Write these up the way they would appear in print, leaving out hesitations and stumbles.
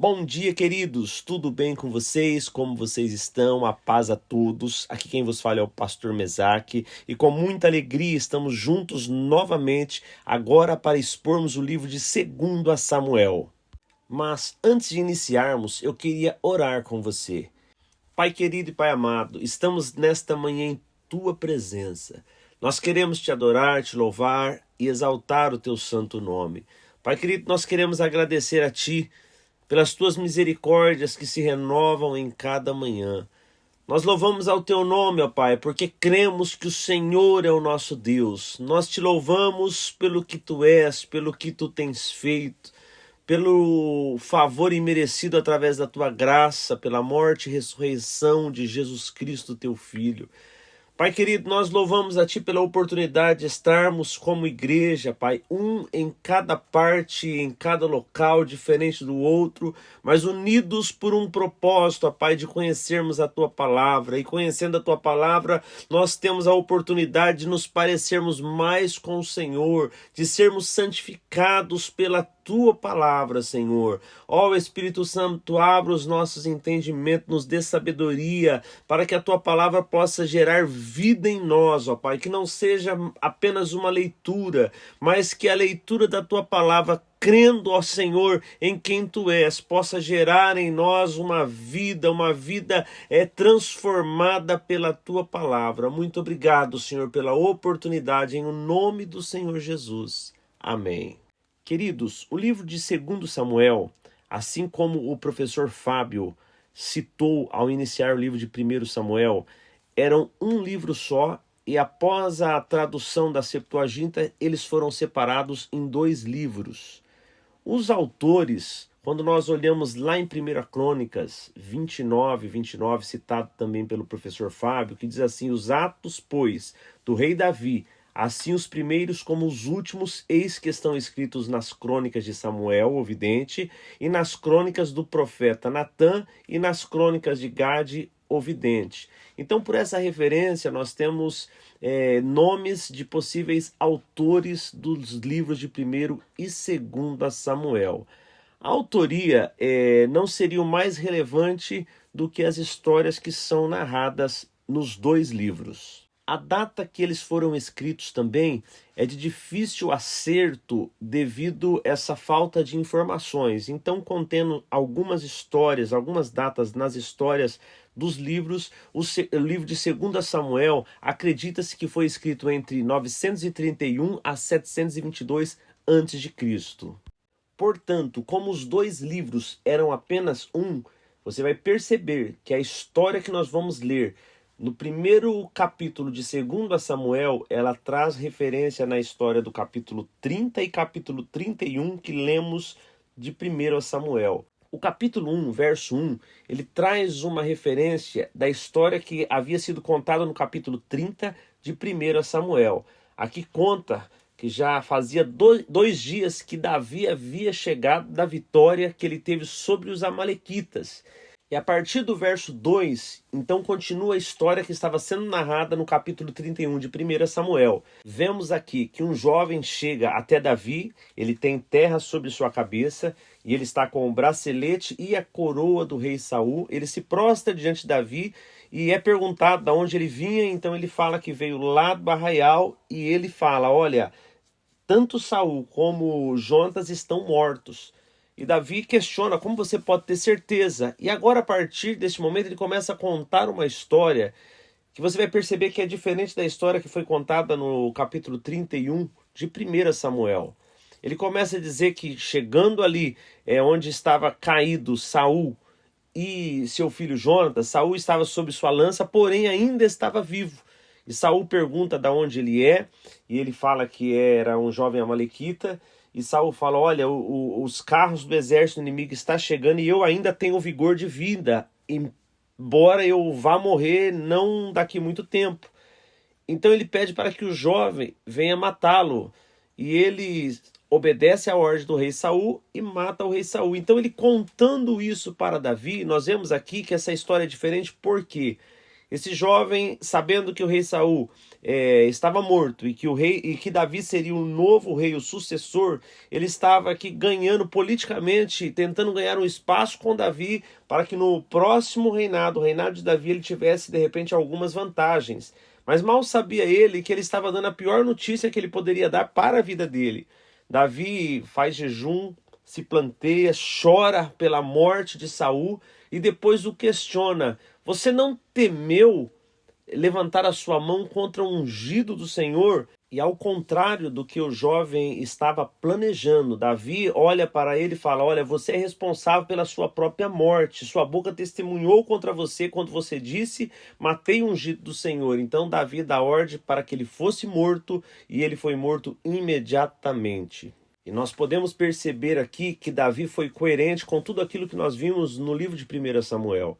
Bom dia, queridos. Tudo bem com vocês? Como vocês estão? A paz a todos. Aqui quem vos fala é o pastor Mesaque e com muita alegria estamos juntos novamente agora para expormos o livro de 2 Samuel. Mas antes de iniciarmos, eu queria orar com você. Pai querido e Pai amado, estamos nesta manhã em tua presença. Nós queremos te adorar, te louvar e exaltar o teu santo nome. Pai querido, nós queremos agradecer a ti pelas tuas misericórdias que se renovam em cada manhã. Nós louvamos ao teu nome, ó Pai, porque cremos que o Senhor é o nosso Deus. Nós te louvamos pelo que tu és, pelo que tu tens feito, pelo favor imerecido através da tua graça, pela morte e ressurreição de Jesus Cristo, teu Filho. Pai querido, nós louvamos a Ti pela oportunidade de estarmos como igreja, Pai, um em cada parte, em cada local, diferente do outro, mas unidos por um propósito, ó Pai, de conhecermos a Tua Palavra. E conhecendo a Tua Palavra, nós temos a oportunidade de nos parecermos mais com o Senhor, de sermos santificados pela Tua Palavra, Senhor. Ó Espírito Santo, abra os nossos entendimentos, nos dê sabedoria, para que a Tua Palavra possa gerar vida em nós, ó Pai, que não seja apenas uma leitura, mas que a leitura da Tua Palavra, crendo, ó Senhor, em quem Tu és, possa gerar em nós uma vida transformada pela Tua Palavra. Muito obrigado, Senhor, pela oportunidade, em nome do Senhor Jesus. Amém. Queridos, o livro de 2 Samuel, assim como o professor Fábio citou ao iniciar o livro de 1 Samuel, eram um livro só e após a tradução da Septuaginta, eles foram separados em 2 livros. Os autores, quando nós olhamos lá em 1 Crônicas 29, citado também pelo professor Fábio, que diz assim: os atos, pois, do rei Davi, assim os primeiros como os últimos, eis que estão escritos nas crônicas de Samuel, o vidente, e nas crônicas do profeta Natã, e nas crônicas de Gade, o vidente. Então, por essa referência, nós temos nomes de possíveis autores dos livros de 1 e 2 Samuel. A autoria não seria o mais relevante do que as histórias que são narradas nos 2 livros. A data que eles foram escritos também é de difícil acerto devido a essa falta de informações. Então, contendo algumas histórias, algumas datas nas histórias dos livros, o livro de 2 Samuel acredita-se que foi escrito entre 931 a 722 a.C. Portanto, como os 2 livros eram apenas um, você vai perceber que a história que nós vamos ler no primeiro capítulo de 2 Samuel, ela traz referência na história do capítulo 30 e capítulo 31 que lemos de 1 Samuel. O capítulo 1, verso 1, ele traz uma referência da história que havia sido contada no capítulo 30 de 1 Samuel. Aqui conta que já fazia 2 dias que Davi havia chegado da vitória que ele teve sobre os amalequitas. E a partir do verso 2, então continua a história que estava sendo narrada no capítulo 31 de 1 Samuel. Vemos aqui que um jovem chega até Davi, ele tem terra sobre sua cabeça, e ele está com o bracelete e a coroa do rei Saul. Ele se prostra diante de Davi e é perguntado de onde ele vinha, então ele fala que veio lá do arraial, e ele fala: olha, tanto Saul como Jonatas estão mortos. E Davi questiona: como você pode ter certeza? E agora, a partir desse momento, ele começa a contar uma história que você vai perceber que é diferente da história que foi contada no capítulo 31 de 1 Samuel. Ele começa a dizer que chegando ali onde estava caído Saul e seu filho Jonatas, Saul estava sob sua lança, porém ainda estava vivo. E Saul pergunta de onde ele é, e ele fala que era um jovem amalequita. E Saul fala: olha, os carros do exército inimigo estão chegando e eu ainda tenho vigor de vida, embora eu vá morrer não daqui muito tempo. Então ele pede para que o jovem venha matá-lo. E ele obedece à ordem do rei Saul e mata o rei Saul. Então ele contando isso para Davi, nós vemos aqui que essa história é diferente. Por quê? Esse jovem, sabendo que o rei Saul estava morto e que Davi seria o novo rei, o sucessor, ele estava aqui ganhando politicamente, tentando ganhar um espaço com Davi para que no próximo reinado, o reinado de Davi, ele tivesse de repente algumas vantagens. Mas mal sabia ele que ele estava dando a pior notícia que ele poderia dar para a vida dele. Davi faz jejum, se planteia, chora pela morte de Saul e depois o questiona: você não temeu levantar a sua mão contra o ungido do Senhor? E ao contrário do que o jovem estava planejando, Davi olha para ele e fala: olha, você é responsável pela sua própria morte. Sua boca testemunhou contra você quando você disse: matei o ungido do Senhor. Então Davi dá ordem para que ele fosse morto e ele foi morto imediatamente. E nós podemos perceber aqui que Davi foi coerente com tudo aquilo que nós vimos no livro de 1 Samuel.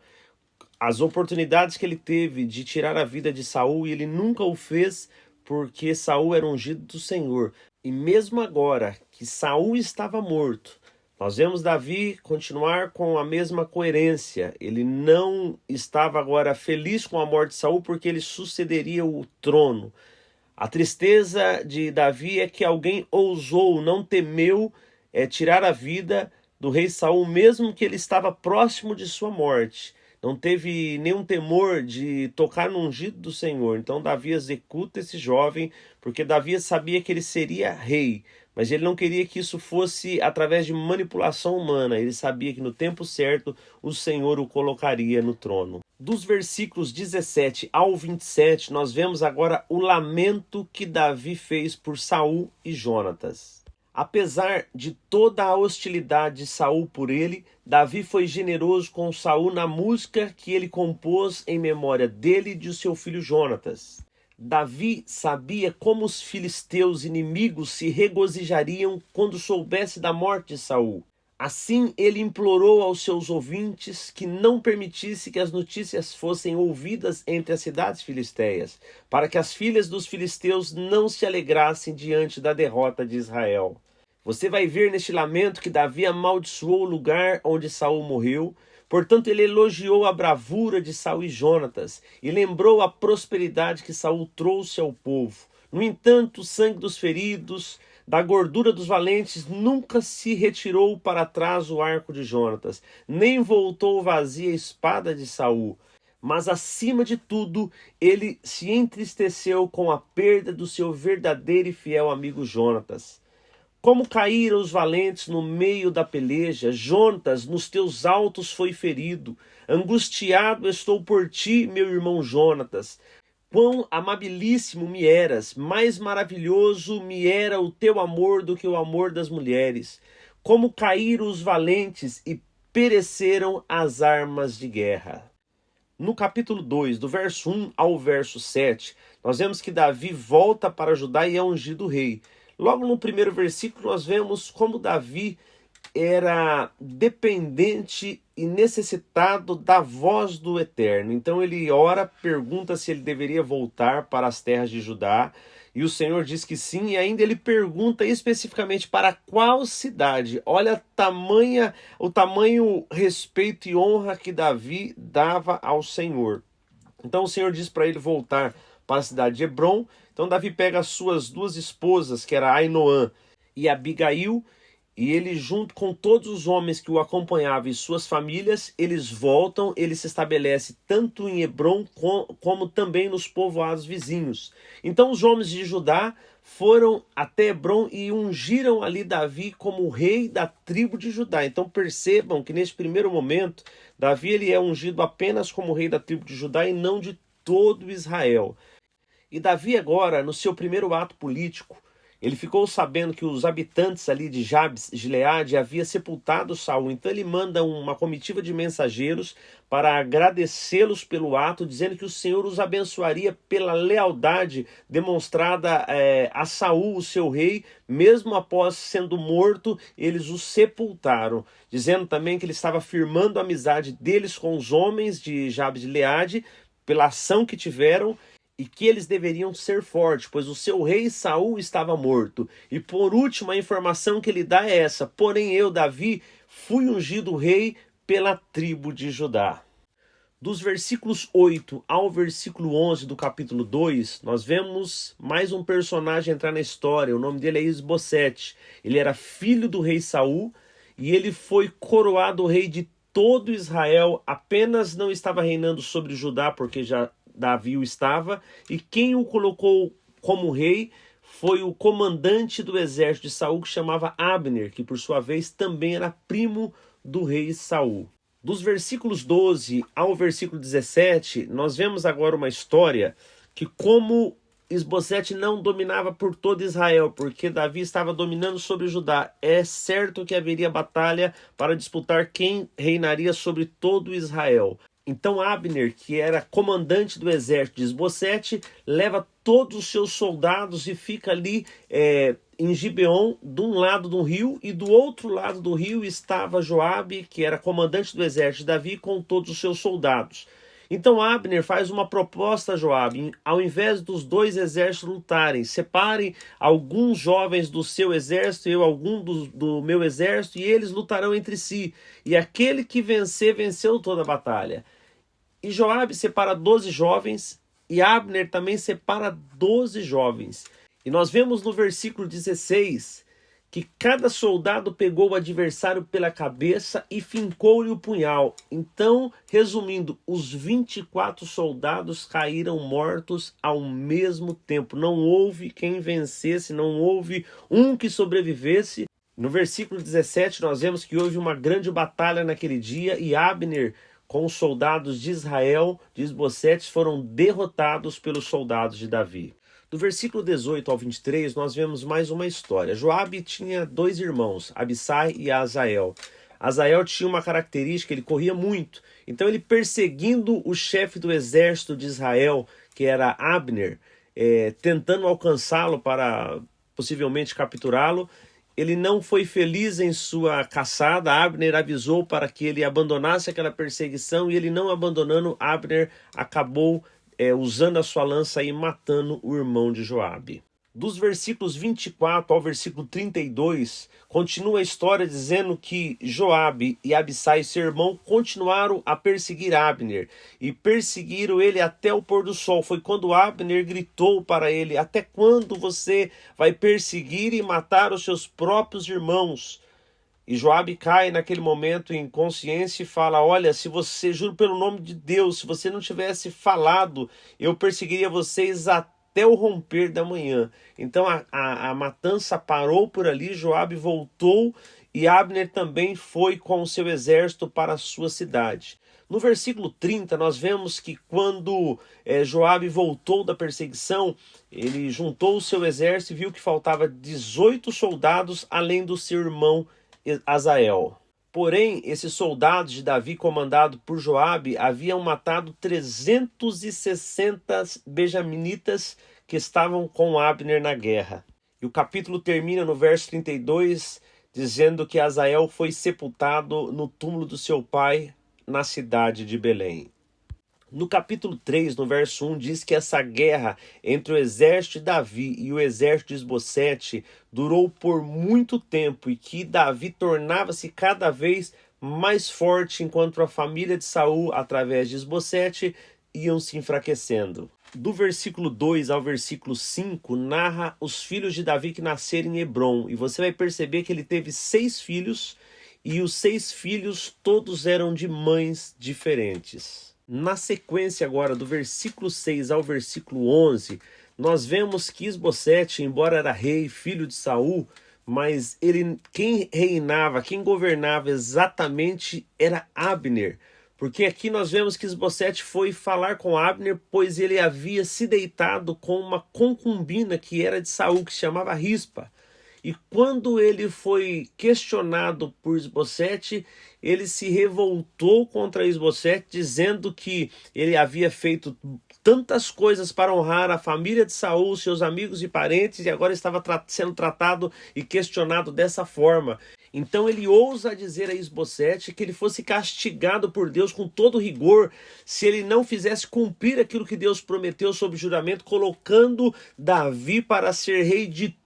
As oportunidades que ele teve de tirar a vida de Saul, e ele nunca o fez porque Saul era ungido do Senhor. E mesmo agora que Saul estava morto, nós vemos Davi continuar com a mesma coerência. Ele não estava agora feliz com a morte de Saul porque ele sucederia o trono. A tristeza de Davi é que alguém ousou, não temeu tirar a vida do rei Saul, mesmo que ele estava próximo de sua morte. Não teve nenhum temor de tocar no ungido do Senhor. Então Davi executa esse jovem, porque Davi sabia que ele seria rei, mas ele não queria que isso fosse através de manipulação humana. Ele sabia que no tempo certo o Senhor o colocaria no trono. Dos versículos 17 ao 27, nós vemos agora o lamento que Davi fez por Saul e Jonatas. Apesar de toda a hostilidade de Saul por ele, Davi foi generoso com Saul na música que ele compôs em memória dele e de seu filho Jonatas. Davi sabia como os filisteus inimigos se regozijariam quando soubesse da morte de Saul. Assim ele implorou aos seus ouvintes que não permitisse que as notícias fossem ouvidas entre as cidades filisteias, para que as filhas dos filisteus não se alegrassem diante da derrota de Israel. Você vai ver neste lamento que Davi amaldiçoou o lugar onde Saul morreu. Portanto, ele elogiou a bravura de Saul e Jonatas e lembrou a prosperidade que Saul trouxe ao povo. No entanto, o sangue dos feridos, da gordura dos valentes, nunca se retirou para trás o arco de Jonatas, nem voltou vazia a espada de Saul. Mas, acima de tudo, ele se entristeceu com a perda do seu verdadeiro e fiel amigo Jonatas. Como caíram os valentes no meio da peleja, Jonatas, nos teus altos foi ferido. Angustiado estou por ti, meu irmão Jonatas. Quão amabilíssimo me eras, mais maravilhoso me era o teu amor do que o amor das mulheres. Como caíram os valentes e pereceram as armas de guerra. No capítulo 2, do verso 1 ao verso 7, nós vemos que Davi volta para Judá e é ungido rei. Logo no primeiro versículo nós vemos como Davi era dependente e necessitado da voz do Eterno. Então ele ora, pergunta se ele deveria voltar para as terras de Judá, e o Senhor diz que sim, e ainda ele pergunta especificamente para qual cidade. Olha o tamanho respeito e honra que Davi dava ao Senhor. Então o Senhor diz para ele voltar para a cidade de Hebrom. Então Davi pega as suas duas esposas, que era Ainoã e Abigail, e ele, junto com todos os homens que o acompanhavam e suas famílias, eles voltam, ele se estabelece tanto em Hebrom como também nos povoados vizinhos. Então os homens de Judá foram até Hebrom e ungiram ali Davi como rei da tribo de Judá. Então percebam que nesse primeiro momento, Davi ele é ungido apenas como rei da tribo de Judá e não de todo Israel. E Davi agora, no seu primeiro ato político, ele ficou sabendo que os habitantes ali de Jabes, Gileade, havia sepultado Saul. Então ele manda uma comitiva de mensageiros para agradecê-los pelo ato, dizendo que o Senhor os abençoaria pela lealdade demonstrada a Saul, o seu rei. Mesmo após sendo morto, eles o sepultaram, dizendo também que ele estava firmando a amizade deles com os homens de Jabes, Gileade, pela ação que tiveram, e que eles deveriam ser fortes, pois o seu rei Saul estava morto. E por último, a informação que ele dá é essa: porém eu, Davi, fui ungido rei pela tribo de Judá. Dos versículos 8 ao versículo 11 do capítulo 2, nós vemos mais um personagem entrar na história. O nome dele é Isbosete. Ele era filho do rei Saul e ele foi coroado rei de todo Israel. Apenas não estava reinando sobre Judá, porque já Davi o estava. E quem o colocou como rei foi o comandante do exército de Saul, que chamava Abner, que por sua vez também era primo do rei Saul. Dos versículos 12 ao versículo 17, nós vemos agora uma história que, como Isbosete não dominava por todo Israel, porque Davi estava dominando sobre Judá, é certo que haveria batalha para disputar quem reinaria sobre todo Israel. Então Abner, que era comandante do exército de Isbosete, leva todos os seus soldados e fica ali em Gibeon, de um lado do rio, e do outro lado do rio estava Joabe, que era comandante do exército de Davi, com todos os seus soldados. Então Abner faz uma proposta a Joabe: ao invés dos dois exércitos lutarem, separem alguns jovens do seu exército e eu algum do meu exército, e eles lutarão entre si. E aquele que vencer, venceu toda a batalha. E Joabe separa 12 jovens, e Abner também separa 12 jovens. E nós vemos no versículo 16 que cada soldado pegou o adversário pela cabeça e fincou-lhe o punhal. Então, resumindo, os 24 soldados caíram mortos ao mesmo tempo. Não houve quem vencesse, não houve um que sobrevivesse. No versículo 17 nós vemos que houve uma grande batalha naquele dia e Abner, com os soldados de Israel, de Isbosete, foram derrotados pelos soldados de Davi. Do versículo 18 ao 23, nós vemos mais uma história. Joabe tinha 2 irmãos, Abissai e Azael. Azael tinha uma característica, ele corria muito. Então ele, perseguindo o chefe do exército de Israel, que era Abner, tentando alcançá-lo para possivelmente capturá-lo, ele não foi feliz em sua caçada. Abner avisou para que ele abandonasse aquela perseguição e ele, não abandonando, Abner acabou usando a sua lança e matando o irmão de Joabe. Dos versículos 24 ao versículo 32, continua a história dizendo que Joabe e Abissai, seu irmão, continuaram a perseguir Abner e perseguiram ele até o pôr do sol. Foi quando Abner gritou para ele: até quando você vai perseguir e matar os seus próprios irmãos? E Joabe cai naquele momento em consciência e fala: olha, se você, juro pelo nome de Deus, se você não tivesse falado, eu perseguiria vocês até o romper da manhã. Então a matança parou por ali, Joabe voltou e Abner também foi com o seu exército para a sua cidade. No versículo 30 nós vemos que quando Joabe voltou da perseguição, ele juntou o seu exército e viu que faltava 18 soldados além do seu irmão Azael. Porém, esses soldados de Davi, comandado por Joabe, haviam matado 360 benjaminitas que estavam com Abner na guerra. E o capítulo termina no verso 32, dizendo que Azael foi sepultado no túmulo do seu pai, na cidade de Belém. No capítulo 3, no verso 1, diz que essa guerra entre o exército de Davi e o exército de Isbosete durou por muito tempo e que Davi tornava-se cada vez mais forte, enquanto a família de Saul, através de Isbosete, iam se enfraquecendo. Do versículo 2 ao versículo 5, narra os filhos de Davi que nasceram em Hebrom. E você vai perceber que ele teve 6 filhos e os 6 filhos todos eram de mães diferentes. Na sequência agora, do versículo 6 ao versículo 11, nós vemos que Isbosete, embora era rei, filho de Saul, mas quem reinava, quem governava exatamente era Abner. Porque aqui nós vemos que Isbosete foi falar com Abner, pois ele havia se deitado com uma concubina que era de Saul, que se chamava Rispa. E quando ele foi questionado por Isbosete, ele se revoltou contra Isbosete, dizendo que ele havia feito tantas coisas para honrar a família de Saul, seus amigos e parentes, e agora estava sendo tratado e questionado dessa forma. Então ele ousa dizer a Isbosete que ele fosse castigado por Deus com todo rigor se ele não fizesse cumprir aquilo que Deus prometeu sob juramento, colocando Davi para ser rei de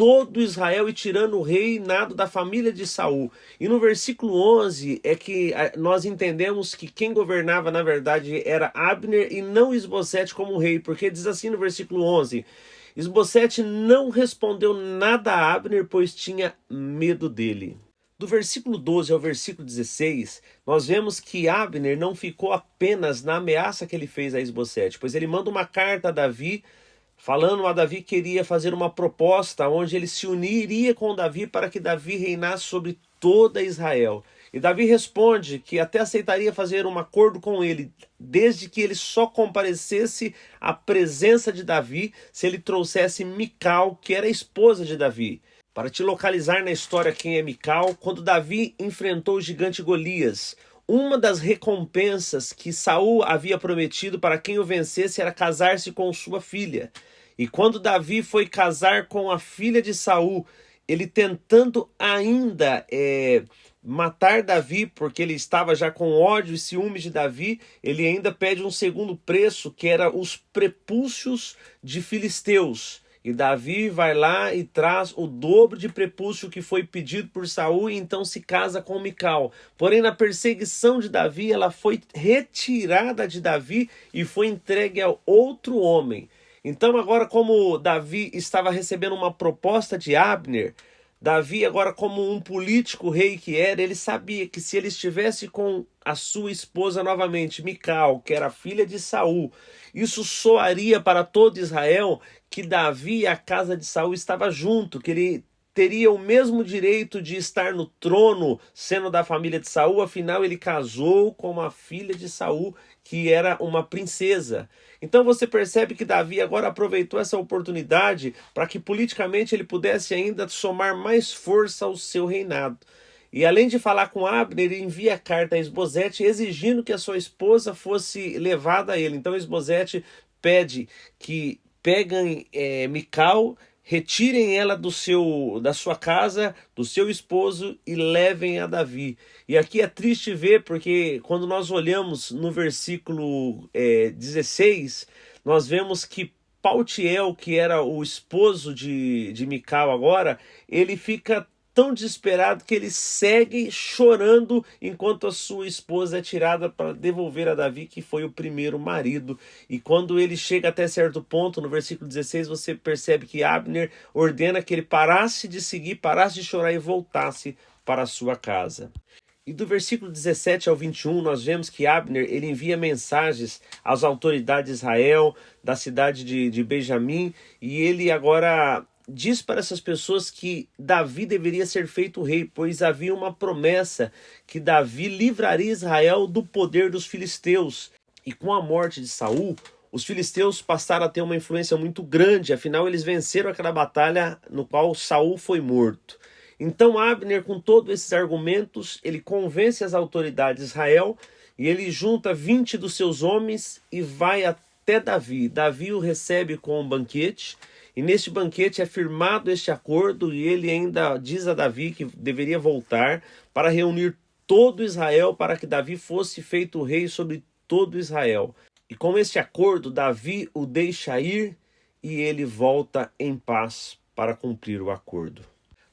todo Israel e tirando o reinado da família de Saul. E no versículo 11 é que nós entendemos que quem governava na verdade era Abner e não Isbosete como rei, porque diz assim no versículo 11: Isbosete não respondeu nada a Abner, pois tinha medo dele. Do versículo 12 ao versículo 16, nós vemos que Abner não ficou apenas na ameaça que ele fez a Isbosete, pois ele manda uma carta a Davi, falando a Davi que queria fazer uma proposta onde ele se uniria com Davi para que Davi reinasse sobre toda Israel. E Davi responde que até aceitaria fazer um acordo com ele, desde que ele só comparecesse à presença de Davi se ele trouxesse Mical, que era a esposa de Davi. Para te localizar na história quem é Mical, quando Davi enfrentou o gigante Golias, uma das recompensas que Saul havia prometido para quem o vencesse era casar-se com sua filha. E quando Davi foi casar com a filha de Saul, ele tentando ainda matar Davi, porque ele estava já com ódio e ciúmes de Davi, ele ainda pede um segundo preço, que era os prepúcios de filisteus. E Davi vai lá e traz o dobro de prepúcio que foi pedido por Saul e então se casa com Mical. Porém, na perseguição de Davi, ela foi retirada de Davi e foi entregue a outro homem. Então agora, como Davi estava recebendo uma proposta de Abner, Davi agora, como um político rei que era, ele sabia que se ele estivesse com a sua esposa novamente, Mical, que era filha de Saul, isso soaria para todo Israel que Davi e a casa de Saul estava junto, que ele teria o mesmo direito de estar no trono sendo da família de Saul, afinal ele casou com uma filha de Saul que era uma princesa. Então você percebe que Davi agora aproveitou essa oportunidade para que politicamente ele pudesse ainda somar mais força ao seu reinado. E além de falar com Abner, ele envia carta a Isbosete exigindo que a sua esposa fosse levada a ele. Então Isbosete pede que peguem Mical, retirem ela da sua casa, do seu esposo e levem a Davi. E aqui é triste ver, porque quando nós olhamos no versículo 16, nós vemos que Paltiel, que era o esposo de Mical agora, ele fica tão desesperado que ele segue chorando enquanto a sua esposa é tirada para devolver a Davi, que foi o primeiro marido. E quando ele chega até certo ponto, no versículo 16, você percebe que Abner ordena que ele parasse de seguir, parasse de chorar e voltasse para a sua casa. E do versículo 17 ao 21, nós vemos que Abner ele envia mensagens às autoridades de Israel, da cidade de Benjamim, e ele agora diz para essas pessoas que Davi deveria ser feito rei, pois havia uma promessa que Davi livraria Israel do poder dos filisteus. E com a morte de Saul, os filisteus passaram a ter uma influência muito grande, afinal eles venceram aquela batalha no qual Saul foi morto. Então Abner, com todos esses argumentos, ele convence as autoridades de Israel e ele junta 20 dos seus homens e vai até Davi. Davi o recebe com um banquete. E neste banquete é firmado este acordo e ele ainda diz a Davi que deveria voltar para reunir todo Israel para que Davi fosse feito rei sobre todo Israel. E com este acordo, Davi o deixa ir e ele volta em paz para cumprir o acordo.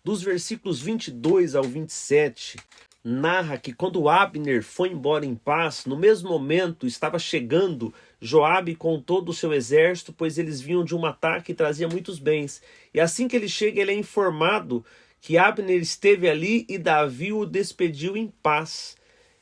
Dos versículos 22 ao 27, narra que quando Abner foi embora em paz, no mesmo momento estava chegando Joabe com todo o seu exército, pois eles vinham de um ataque e trazia muitos bens. E assim que ele chega, ele é informado que Abner esteve ali e Davi o despediu em paz.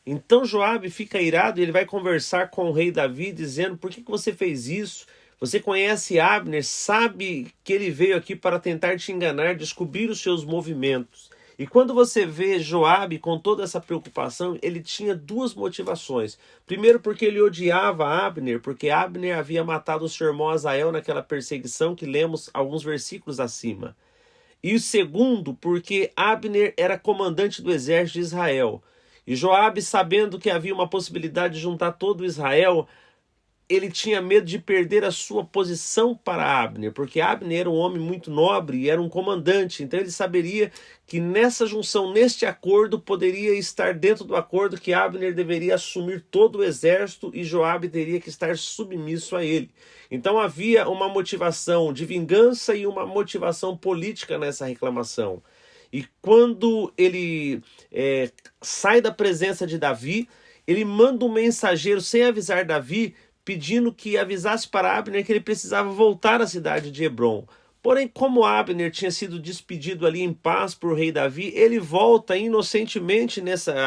Então Joabe fica irado e ele vai conversar com o rei Davi, dizendo: por que você fez isso? Você conhece Abner, sabe que ele veio aqui para tentar te enganar, descobrir os seus movimentos. E quando você vê Joabe com toda essa preocupação, ele tinha duas motivações. Primeiro, porque ele odiava Abner, porque Abner havia matado o seu irmão Asael naquela perseguição que lemos alguns versículos acima. E o segundo, porque Abner era comandante do exército de Israel. E Joabe, sabendo que havia uma possibilidade de juntar todo Israel, ele tinha medo de perder a sua posição para Abner, porque Abner era um homem muito nobre e era um comandante, então ele saberia que nessa junção, neste acordo, poderia estar dentro do acordo que Abner deveria assumir todo o exército e Joabe teria que estar submisso a ele. Então havia uma motivação de vingança e uma motivação política nessa reclamação. E quando ele sai da presença de Davi, ele manda um mensageiro sem avisar Davi, pedindo que avisasse para Abner que ele precisava voltar à cidade de Hebrom. Porém, como Abner tinha sido despedido ali em paz por rei Davi, ele volta inocentemente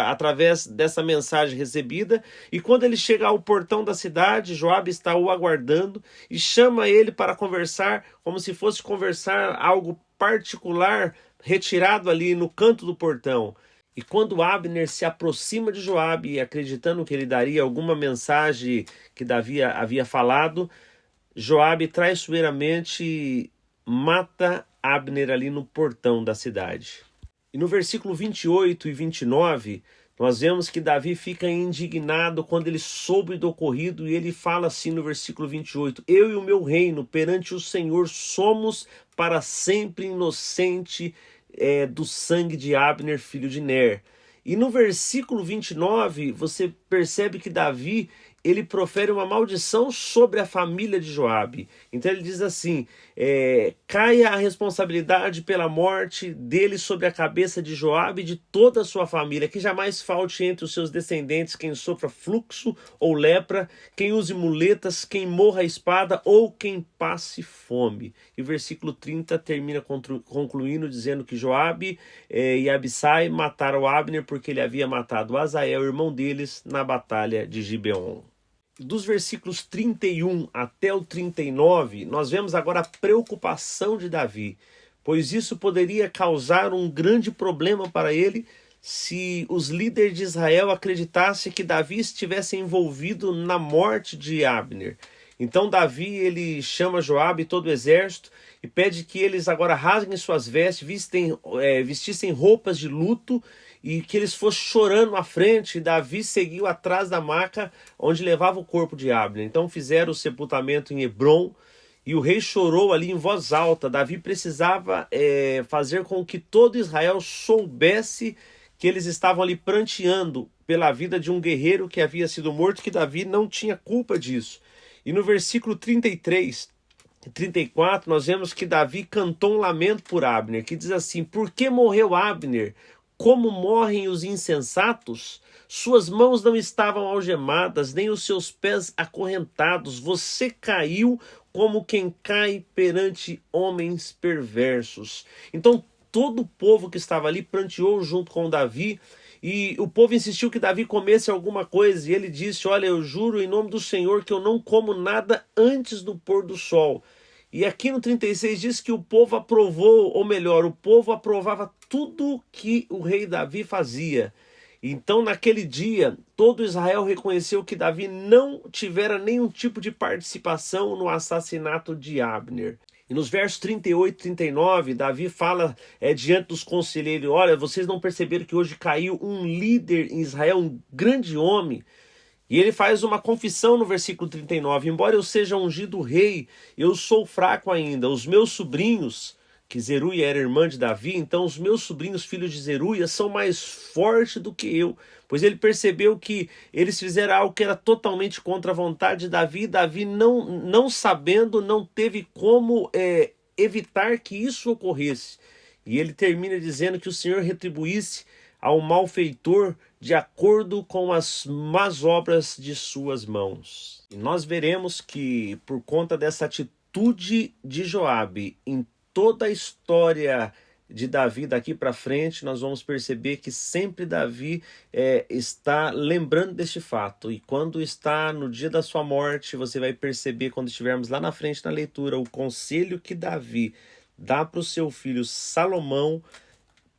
através dessa mensagem recebida, e quando ele chega ao portão da cidade, Joabe está o aguardando e chama ele para conversar, como se fosse conversar algo particular, retirado ali no canto do portão. E quando Abner se aproxima de Joabe, acreditando que ele daria alguma mensagem que Davi havia falado, Joabe traiçoeiramente mata Abner ali no portão da cidade. E no versículo 28 e 29, nós vemos que Davi fica indignado quando ele soube do ocorrido, e ele fala assim no versículo 28, eu e o meu reino perante o Senhor somos para sempre inocente do sangue de Abner, filho de Ner. E no versículo 29, você percebe que Davi, ele profere uma maldição sobre a família de Joabe. Então ele diz assim, caia a responsabilidade pela morte dele sobre a cabeça de Joabe e de toda a sua família, que jamais falte entre os seus descendentes quem sofra fluxo ou lepra, quem use muletas, quem morra a espada ou quem passe fome. E o versículo 30 termina concluindo dizendo que Joabe e Abissai mataram Abner porque ele havia matado Asael, irmão deles, na batalha de Gibeon. Dos versículos 31 até o 39, nós vemos agora a preocupação de Davi, pois isso poderia causar um grande problema para ele se os líderes de Israel acreditassem que Davi estivesse envolvido na morte de Abner. Então Davi, ele chama Joabe e todo o exército e pede que eles agora rasguem suas vestes, vestissem roupas de luto e que eles fossem chorando à frente. E Davi seguiu atrás da maca onde levava o corpo de Abner. Então fizeram o sepultamento em Hebrom e o rei chorou ali em voz alta. Davi precisava fazer com que todo Israel soubesse que eles estavam ali pranteando pela vida de um guerreiro que havia sido morto, que Davi não tinha culpa disso. E no versículo 33 e 34, nós vemos que Davi cantou um lamento por Abner, que diz assim, por que morreu Abner? Como morrem os insensatos? Suas mãos não estavam algemadas, nem os seus pés acorrentados. Você caiu como quem cai perante homens perversos. Então todo o povo que estava ali pranteou junto com Davi, e o povo insistiu que Davi comesse alguma coisa, e ele disse, olha, eu juro em nome do Senhor que eu não como nada antes do pôr do sol. E aqui no 36 diz que o povo aprovou, ou melhor, o povo aprovava tudo que o rei Davi fazia. Então naquele dia, todo Israel reconheceu que Davi não tivera nenhum tipo de participação no assassinato de Abner. E nos versos 38 e 39, Davi fala diante dos conselheiros, olha, vocês não perceberam que hoje caiu um líder em Israel, um grande homem? E ele faz uma confissão no versículo 39, embora eu seja ungido rei, eu sou fraco ainda. Os meus sobrinhos, que Zeruia era irmã de Davi, então os meus sobrinhos, filhos de Zeruia, são mais fortes do que eu. Pois ele percebeu que eles fizeram algo que era totalmente contra a vontade de Davi. Davi não sabendo, não teve como evitar que isso ocorresse. E ele termina dizendo que o Senhor retribuísse ao malfeitor de acordo com as más obras de suas mãos. E nós veremos que por conta dessa atitude de Joabe, em toda a história de Davi daqui para frente, nós vamos perceber que sempre Davi está lembrando deste fato. E quando está no dia da sua morte, você vai perceber, quando estivermos lá na frente na leitura, o conselho que Davi dá para o seu filho Salomão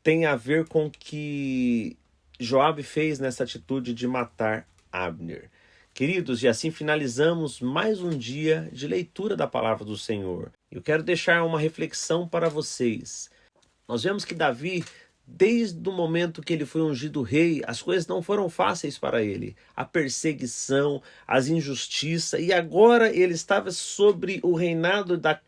tem a ver com o que Joabe fez nessa atitude de matar Abner. Queridos, e assim finalizamos mais um dia de leitura da palavra do Senhor. Eu quero deixar uma reflexão para vocês. Nós vemos que Davi desde o momento que ele foi ungido rei, as coisas não foram fáceis para ele. A perseguição, as injustiças, e agora ele estava sobre o reinado da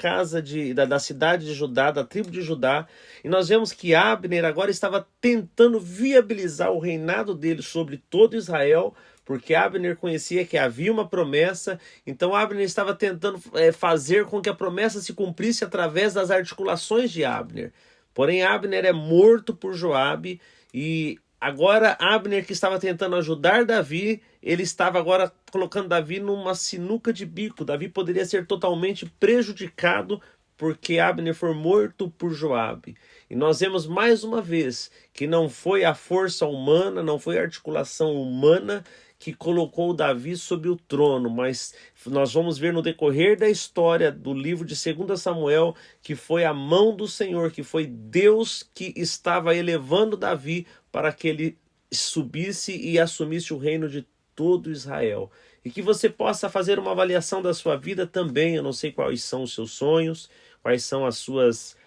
da cidade de Judá, da tribo de Judá, e nós vemos que Abner agora estava tentando viabilizar o reinado dele sobre todo Israel, porque Abner conhecia que havia uma promessa, então Abner estava tentando fazer com que a promessa se cumprisse através das articulações de Abner. Porém, Abner é morto por Joabe, e agora Abner, que estava tentando ajudar Davi, ele estava agora colocando Davi numa sinuca de bico. Davi poderia ser totalmente prejudicado porque Abner foi morto por Joabe. E nós vemos mais uma vez que não foi a força humana, não foi a articulação humana que colocou Davi sobre o trono, mas nós vamos ver no decorrer da história do livro de 2 Samuel que foi a mão do Senhor, que foi Deus que estava elevando Davi para que ele subisse e assumisse o reino de todo Israel. E que você possa fazer uma avaliação da sua vida também. Eu não sei quais são os seus sonhos, quais são as suas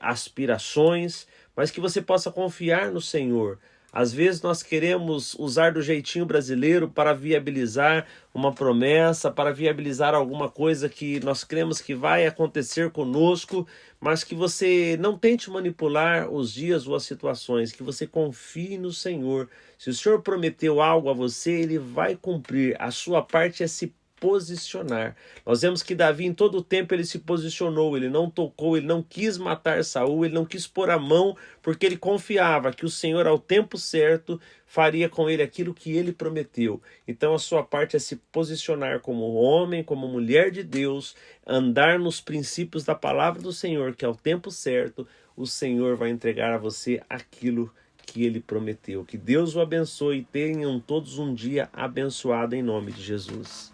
aspirações, mas que você possa confiar no Senhor. Às vezes nós queremos usar do jeitinho brasileiro para viabilizar uma promessa, para viabilizar alguma coisa que nós cremos que vai acontecer conosco, mas que você não tente manipular os dias ou as situações, que você confie no Senhor. Se o Senhor prometeu algo a você, Ele vai cumprir. A sua parte é se posicionar. Nós vemos que Davi em todo o tempo ele se posicionou, ele não tocou, ele não quis matar Saul, ele não quis pôr a mão, porque ele confiava que o Senhor ao tempo certo faria com ele aquilo que ele prometeu. Então a sua parte é se posicionar como homem, como mulher de Deus, andar nos princípios da palavra do Senhor, que ao tempo certo o Senhor vai entregar a você aquilo que ele prometeu. Que Deus o abençoe e tenham todos um dia abençoado em nome de Jesus.